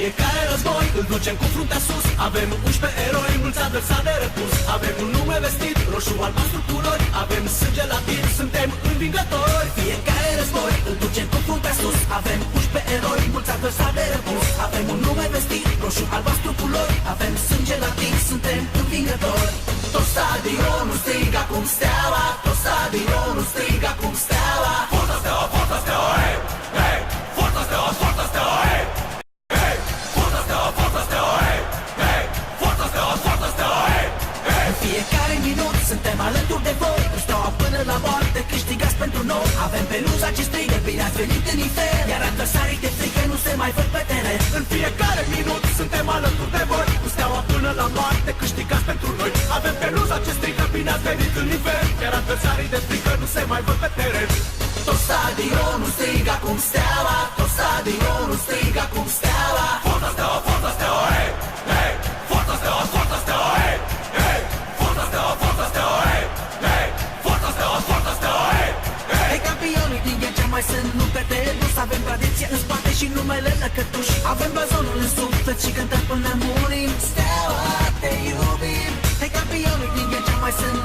fiecare război îl ducem cu fruntea sus. Avem 11 eroi, mulți adversari de răpus. Avem un nume vestit, roșu, albastru, culori. Avem sânge latin, suntem învingători. Fiecare război îl ducem cu fruntea sus. Avem 11 eroi, mulți adversari de răpus. Avem un nume vestit, roșu, albastru, culori. Avem sânge latin, suntem învingători. Tot stadionul strigă acum Steaua. Tot stadionul strigă acum Steaua. Forța Steaua, Forța Steaua, hei, hei. Forța Steaua, Forța Steaua, hei, hei. Forța Steaua, Forța Steaua, hei, hei. Forța Steaua, Forța Steaua, hei, hei. În fiecare minut suntem alături de voi. Cu Steaua până la moarte câștigați pentru noi. Avem peluza ce strigă, bine ați venit în infern. Iar adversarii de frică nu se mai văd pe teren. În fiecare minut suntem alături de voi. Cu Steaua până la moarte câștigați pentru noi. Avem peluza ce strigă, bine ați venit în infern. Iar adversarii de frică nu se mai văd pe teren. Tot stadionul strigă acum Steaua. Tot stadionul strigă acum Steaua. Forța Steaua, Forța Steaua, hei, hei. Forța Steaua, Forța Steaua, hei, hei. Forța Steaua, Forța Steaua, hei, hei. Forța Steaua, Forța Steaua, hei, hei. Hei campionii din Ghencea mai sunt lupete dus. Avem tradiție în spate și numele lăcătuș. Avem blazonul în suflet și cântăm până murim. Steaua, te iubim. Hei campionii din Ghencea mai sunt